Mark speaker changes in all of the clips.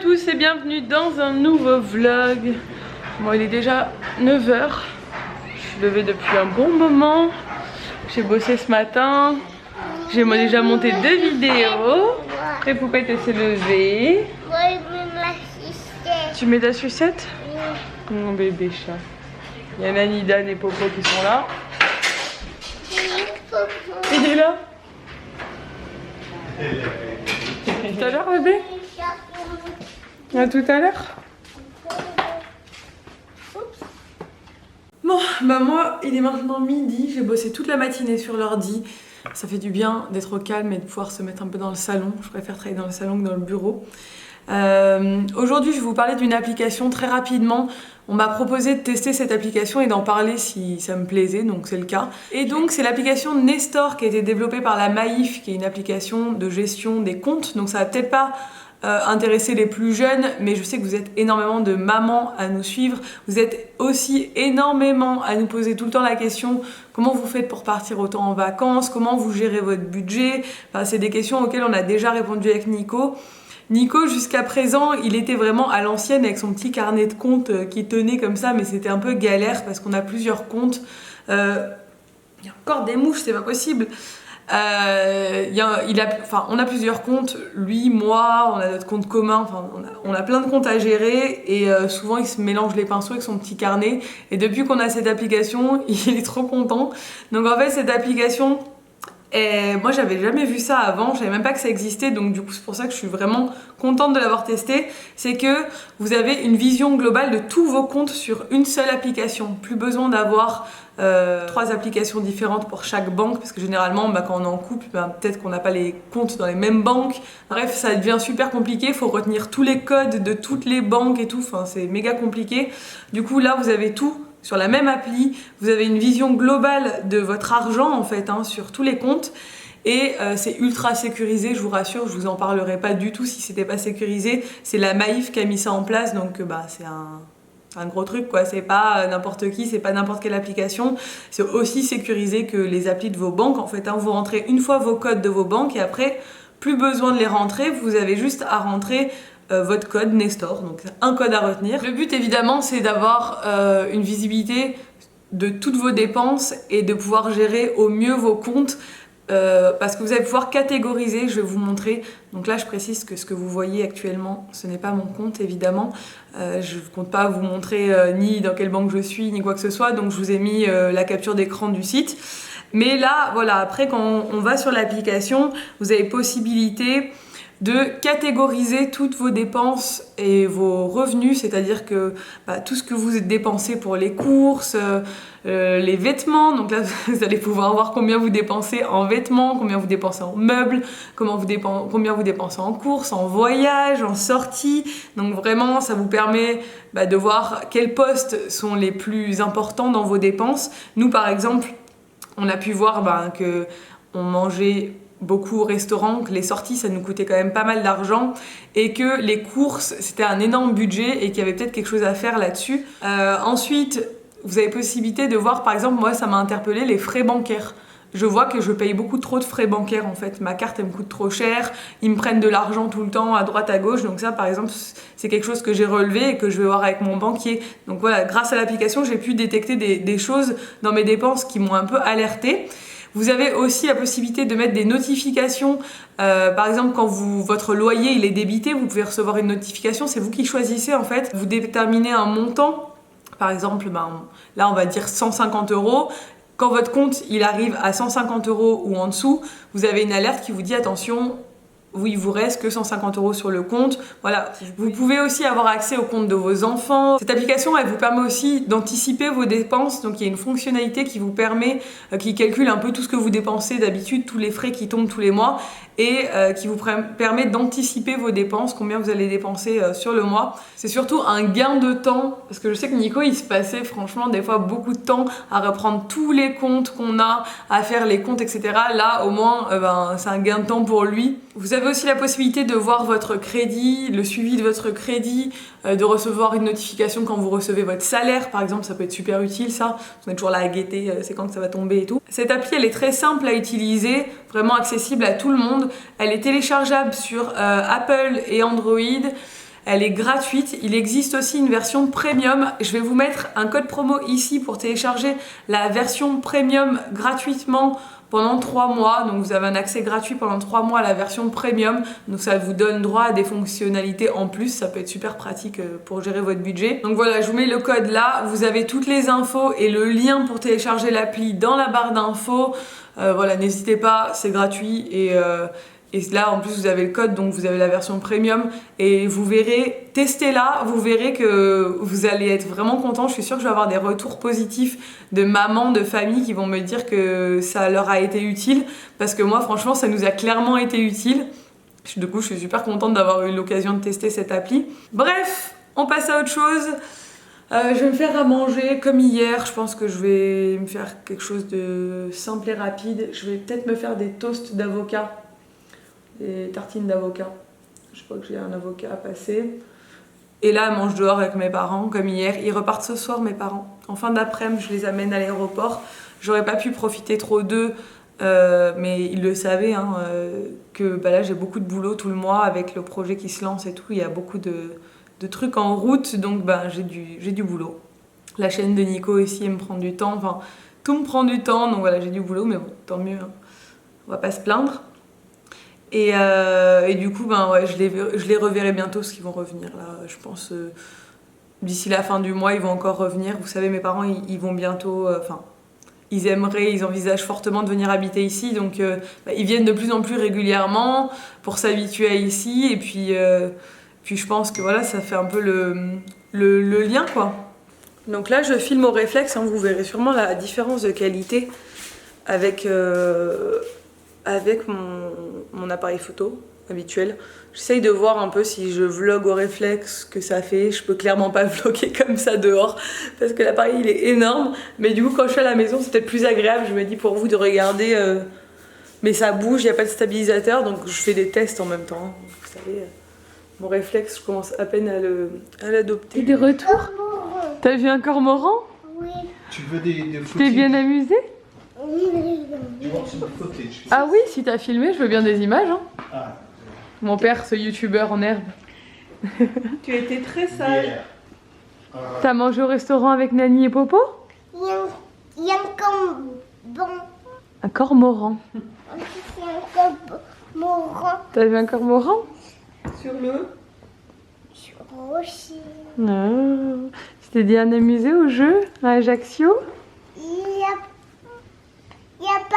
Speaker 1: tous et bienvenue dans un nouveau vlog. Bon, il est déjà 9 h. Je suis levée depuis un bon moment. J'ai bossé ce matin. J'ai déjà monté 2 vidéos. Après Poupette elle s'est levée. Tu mets ta sucette? Mon bébé chat. Il y a Nani, Dan et Popo qui sont là. Il est là. Tout à l'heure bébé? À tout à l'heure. Bon, bah moi, il est maintenant midi. J'ai bossé toute la matinée sur l'ordi. Ça fait du bien d'être au calme et de pouvoir se mettre un peu dans le salon. Je préfère travailler dans le salon que dans le bureau. Aujourd'hui, je vais vous parler d'une application très rapidement. On m'a proposé de tester cette application et d'en parler si ça me plaisait, donc c'est le cas. Et donc, c'est l'application Nestor qui a été développée par la Maïf, qui est une application de gestion des comptes. Donc, ça va peut-être pas intéresser les plus jeunes, mais je sais que vous êtes énormément de mamans à nous suivre. Vous êtes aussi énormément à nous poser tout le temps la question comment vous faites pour partir autant en vacances, comment vous gérez votre budget. Enfin, c'est des questions auxquelles on a déjà répondu avec Nico. Nico, jusqu'à présent, il était vraiment à l'ancienne avec son petit carnet de comptes qui tenait comme ça, mais c'était un peu galère parce qu'on a plusieurs comptes. Il y a encore des mouches, c'est pas possible. On a plusieurs comptes, lui, moi, on a notre compte commun, enfin, on a plein de comptes à gérer et souvent il se mélange les pinceaux avec son petit carnet. Et depuis qu'on a cette application, il est trop content. Donc en fait, cette application, moi j'avais jamais vu ça avant, je savais même pas que ça existait, donc du coup c'est pour ça que je suis vraiment contente de l'avoir testé. C'est que vous avez une vision globale de tous vos comptes sur une seule application. Plus besoin d'avoir 3 applications différentes pour chaque banque, parce que généralement quand on est en couple, peut-être qu'on n'a pas les comptes dans les mêmes banques. Bref, ça devient super compliqué, il faut retenir tous les codes de toutes les banques et tout, enfin c'est méga compliqué. Du coup là vous avez tout sur la même appli, vous avez une vision globale de votre argent en fait, sur tous les comptes. Et c'est ultra sécurisé, je vous rassure, je vous en parlerai pas du tout si c'était pas sécurisé. C'est la Maïf qui a mis ça en place, donc c'est un gros truc quoi, c'est pas n'importe qui, c'est pas n'importe quelle application. C'est aussi sécurisé que les applis de vos banques en fait, vous rentrez une fois vos codes de vos banques et après, plus besoin de les rentrer, vous avez juste à rentrer votre code Nestor, donc un code à retenir. Le but évidemment c'est d'avoir une visibilité de toutes vos dépenses et de pouvoir gérer au mieux vos comptes parce que vous allez pouvoir catégoriser, je vais vous montrer. Donc là je précise que ce que vous voyez actuellement ce n'est pas mon compte évidemment, je ne compte pas vous montrer ni dans quelle banque je suis ni quoi que ce soit, donc je vous ai mis la capture d'écran du site. Mais là voilà, après quand on va sur l'application, vous avez possibilité de catégoriser toutes vos dépenses et vos revenus, c'est-à-dire que tout ce que vous dépensez pour les courses, les vêtements, donc là vous allez pouvoir voir combien vous dépensez en vêtements, combien vous dépensez en meubles, combien vous dépensez en courses, en voyage, en sorties. Donc vraiment ça vous permet de voir quels postes sont les plus importants dans vos dépenses. Nous par exemple, on a pu voir que on mangeait beaucoup au restaurant, que les sorties ça nous coûtait quand même pas mal d'argent et que les courses c'était un énorme budget et qu'il y avait peut-être quelque chose à faire là-dessus. Ensuite, vous avez possibilité de voir, par exemple, moi ça m'a interpellé les frais bancaires. Je vois que je paye beaucoup trop de frais bancaires en fait, ma carte elle me coûte trop cher, ils me prennent de l'argent tout le temps à droite à gauche, donc ça par exemple c'est quelque chose que j'ai relevé et que je vais voir avec mon banquier. Donc voilà, grâce à l'application j'ai pu détecter des choses dans mes dépenses qui m'ont un peu alertée. Vous avez aussi la possibilité de mettre des notifications, par exemple quand votre loyer il est débité, vous pouvez recevoir une notification, c'est vous qui choisissez en fait, vous déterminez un montant, par exemple là on va dire 150 €, quand votre compte il arrive à 150 € ou en dessous, vous avez une alerte qui vous dit attention, il vous reste que 150 € sur le compte. Voilà. Vous pouvez aussi avoir accès au compte de vos enfants. Cette application, elle vous permet aussi d'anticiper vos dépenses. Donc il y a une fonctionnalité qui vous permet, qui calcule un peu tout ce que vous dépensez d'habitude, tous les frais qui tombent tous les mois et qui vous permet d'anticiper vos dépenses, combien vous allez dépenser sur le mois. C'est surtout un gain de temps parce que je sais que Nico, il se passait franchement des fois beaucoup de temps à reprendre tous les comptes qu'on a, à faire les comptes, etc. Là, au moins, c'est un gain de temps pour lui. Vous avez aussi la possibilité de voir votre crédit, le suivi de votre crédit, de recevoir une notification quand vous recevez votre salaire, par exemple, ça peut être super utile ça. On est toujours là à guetter, c'est quand que ça va tomber et tout. Cette appli, elle est très simple à utiliser, vraiment accessible à tout le monde. Elle est téléchargeable sur Apple et Android. Elle est gratuite. Il existe aussi une version premium. Je vais vous mettre un code promo ici pour télécharger la version premium gratuitement pendant 3 mois. Donc vous avez un accès gratuit pendant 3 mois à la version premium. Donc ça vous donne droit à des fonctionnalités en plus. Ça peut être super pratique pour gérer votre budget. Donc voilà, je vous mets le code là. Vous avez toutes les infos et le lien pour télécharger l'appli dans la barre d'infos. Voilà, n'hésitez pas, c'est gratuit et là en plus vous avez le code, donc vous avez la version premium et vous verrez, testez-la, vous verrez que vous allez être vraiment content. Je suis sûre que je vais avoir des retours positifs de mamans, de familles qui vont me dire que ça leur a été utile, parce que moi franchement ça nous a clairement été utile. Du coup je suis super contente d'avoir eu l'occasion de tester cette appli. Bref, on passe à autre chose. Je vais me faire à manger comme hier. Je pense que je vais me faire quelque chose de simple et rapide. Je vais peut-être me faire des toasts d'avocat, des tartines d'avocat. Je crois que j'ai un avocat à passer. Et là, elle mange dehors avec mes parents, comme hier. Ils repartent ce soir, mes parents. En fin d'après-midi, je les amène à l'aéroport. J'aurais pas pu profiter trop d'eux, mais ils le savaient, hein, que bah là, j'ai beaucoup de boulot tout le mois avec le projet qui se lance et tout. Il y a beaucoup de trucs en route, donc ben, j'ai du boulot. La chaîne de Nico aussi, elle me prend du temps. Enfin, tout me prend du temps, donc voilà, j'ai du boulot, mais bon, tant mieux. Hein. On va pas se plaindre. Et du coup, ben, ouais, je les reverrai bientôt, parce qu'ils vont revenir là. Je pense d'ici la fin du mois, ils vont encore revenir. Vous savez, mes parents, ils vont bientôt... ils envisagent fortement de venir habiter ici. Donc, ils viennent de plus en plus régulièrement pour s'habituer à ici. Et puis je pense que voilà, ça fait un peu le lien, quoi. Donc là, je filme au réflexe. Hein, vous verrez sûrement la différence de qualité avec mon appareil photo habituel. J'essaye de voir un peu si je vlog au réflexe, que ça fait. Je peux clairement pas vlogger comme ça dehors parce que l'appareil il est énorme. Mais du coup, quand je suis à la maison, c'est peut-être plus agréable. Je me dis pour vous de regarder. Mais ça bouge, il n'y a pas de stabilisateur, donc je fais des tests en même temps. Vous savez, mon réflexe, je commence à peine à l'adopter. Et des retours? T'as vu un cormoran?
Speaker 2: Oui.
Speaker 3: Tu veux des
Speaker 1: Tu t'es bien amusé?
Speaker 2: Oui.
Speaker 1: Ah oui, si t'as filmé, je veux bien des images. Hein.
Speaker 3: Ah.
Speaker 1: Mon père, ce youtubeur en herbe.
Speaker 4: Tu as été très sage.
Speaker 1: T'as mangé au restaurant avec Nani et Popo?
Speaker 2: Il y a un bon.
Speaker 1: Un cormoran.
Speaker 2: Il y a un cormoran.
Speaker 1: T'as vu un cormoran?
Speaker 4: Sur le...
Speaker 2: Aussi.
Speaker 1: Ah. Tu t'es bien amusé au jeu à Ajaccio?
Speaker 2: Il y a pas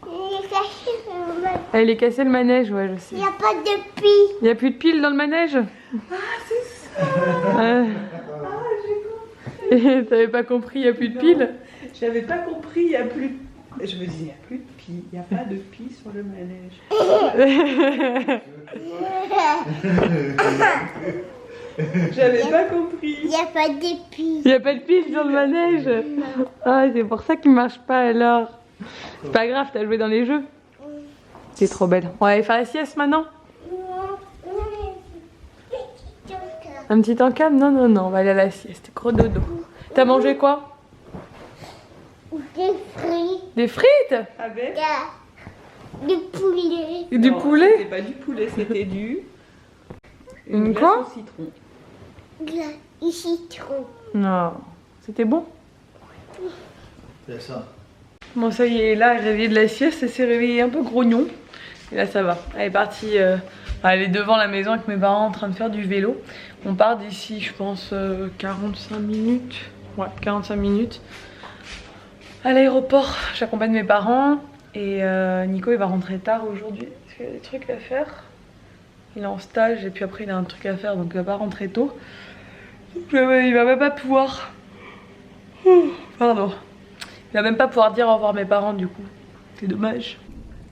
Speaker 2: il est caché le manège.
Speaker 1: Elle est cassée le manège, ouais, je sais.
Speaker 2: Il n'y a pas de pile.
Speaker 1: Il n'y a plus de piles dans le manège?
Speaker 4: Ah, c'est ça.
Speaker 1: Ah,
Speaker 4: J'ai compris.
Speaker 1: t'avais pas compris, il n'y a plus de piles?
Speaker 4: J'avais pas compris, il y a plus... Je me dis, il n'y a plus de pie. Il n'y a pas de pie sur le manège. J'avais pas compris.
Speaker 2: Il n'y a pas de pile.
Speaker 1: Il n'y a pas de piles sur le manège? Ah, c'est pour ça qu'il marche pas alors. C'est pas grave, t'as joué dans les jeux. T'es trop belle. On va aller faire la sieste maintenant? Un petit encam? Non, non, non, on va aller à la sieste. Gros dodo. T'as mangé quoi?
Speaker 2: Des frites.
Speaker 1: Des frites?
Speaker 4: Avec...
Speaker 2: Du poulet.
Speaker 1: Et du
Speaker 4: Non,
Speaker 1: poulet?
Speaker 4: C'était pas du poulet, c'était du...
Speaker 1: Une
Speaker 4: glace
Speaker 1: quoi?
Speaker 4: au citron.
Speaker 2: Du citron.
Speaker 1: Non. C'était bon?
Speaker 3: C'est ça.
Speaker 1: Bon, ça y est, là, elle est réveillée de la sieste, elle s'est réveillée un peu grognon. Et là, ça va. Elle est partie... elle est devant la maison avec mes parents en train de faire du vélo. On part d'ici, je pense, 45 minutes. Ouais, 45 minutes. À l'aéroport, j'accompagne mes parents. Et Nico, il va rentrer tard aujourd'hui. Parce qu'il y a des trucs à faire. Il est en stage et puis après, il a un truc à faire. Donc, il va pas rentrer tôt. Il va même pas pouvoir... Pardon. Il va même pas pouvoir dire au revoir à mes parents, du coup. C'est dommage.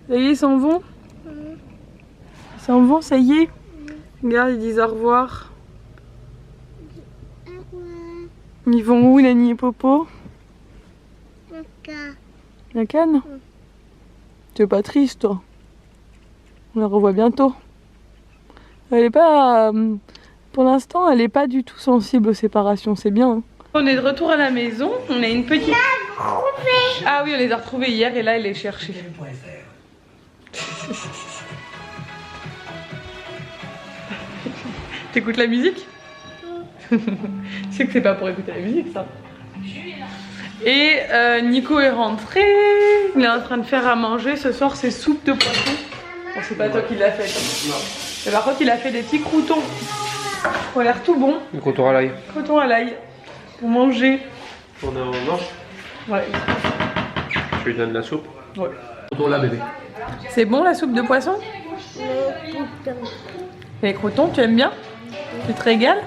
Speaker 1: Ça y est, ils s'en vont? Ils s'en vont, ça y est? Regarde, ils disent au revoir. Ils vont où, Nani et Popo? La canne? Tu es pas triste, toi? On la revoit bientôt. Elle est pas... pour l'instant, elle est pas du tout sensible aux séparations, c'est bien. Hein. On est de retour à la maison, on a une petite... Ah oui, on les a retrouvés hier et là, elle les cherchait. T'écoutes la musique? Tu sais que c'est pas pour écouter la musique ça. Et Nico est rentré, il est en train de faire à manger. Ce soir c'est soupe de poisson. Bon, c'est pas toi qui l'as fait. Mais par contre il a fait des petits croutons. Ça a l'air tout bon.
Speaker 5: Le croûton à l'ail.
Speaker 1: Croutons à l'ail pour manger.
Speaker 5: On en mange.
Speaker 1: Ouais.
Speaker 5: Je lui donne la soupe.
Speaker 1: Ouais.
Speaker 5: Croûton là bébé.
Speaker 1: C'est bon la soupe de poisson? Et les croutons, tu aimes bien? Tu te régales?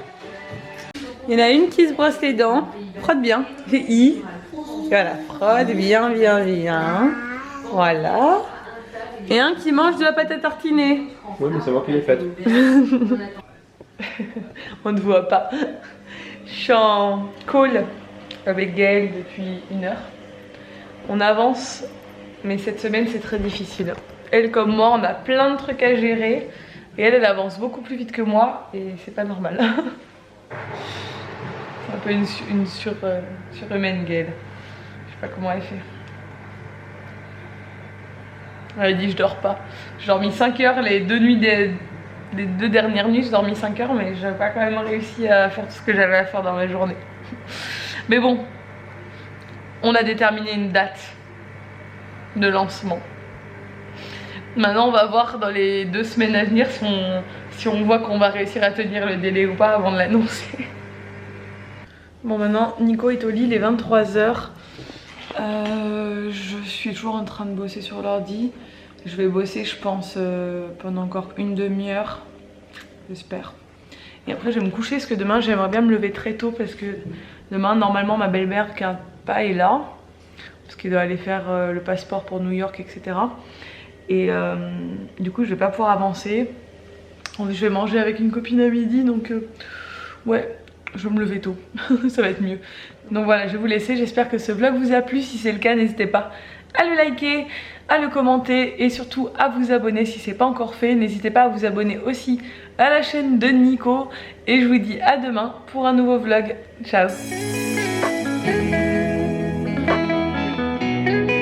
Speaker 1: Il y en a une qui se brosse les dents. Frotte bien. Fais I. Voilà, frotte bien, bien, bien. Voilà. Et un qui mange de la pâte à tartiner.
Speaker 5: Oui, mais c'est moi qui l'ai faite.
Speaker 1: On ne voit pas. Je suis en call avec Gaëlle depuis 1 heure. On avance, mais cette semaine c'est très difficile. Elle comme moi, on a plein de trucs à gérer. Et elle avance beaucoup plus vite que moi. Et c'est pas normal. C'est un peu une surhumaine Gaëlle. Je sais pas comment elle fait. Elle dit je dors pas. J'ai dormi 5 heures les 2 nuits les 2 dernières nuits, j'ai dormi 5 heures, mais j'ai pas quand même réussi à faire tout ce que j'avais à faire dans la journée. Mais bon, on a déterminé une date de lancement. Maintenant, on va voir dans les 2 semaines à venir si on voit qu'on va réussir à tenir le délai ou pas avant de l'annoncer. Bon, maintenant, Nico est au lit, il est 23 h. Je suis toujours en train de bosser sur l'ordi. Je vais bosser, je pense, pendant encore une demi-heure, j'espère. Et après, je vais me coucher parce que demain, j'aimerais bien me lever très tôt parce que demain, normalement, ma belle-mère qui a un pas est là. Parce qu'elle doit aller faire le passeport pour New York, etc. Et du coup, je vais pas pouvoir avancer. Je vais manger avec une copine à midi, donc ouais, je vais me lever tôt. Ça va être mieux. Donc voilà, je vais vous laisser. J'espère que ce vlog vous a plu. Si c'est le cas, n'hésitez pas à le liker, à le commenter et surtout à vous abonner si c'est pas encore fait. N'hésitez pas à vous abonner aussi à la chaîne de Nico. Et je vous dis à demain pour un nouveau vlog. Ciao!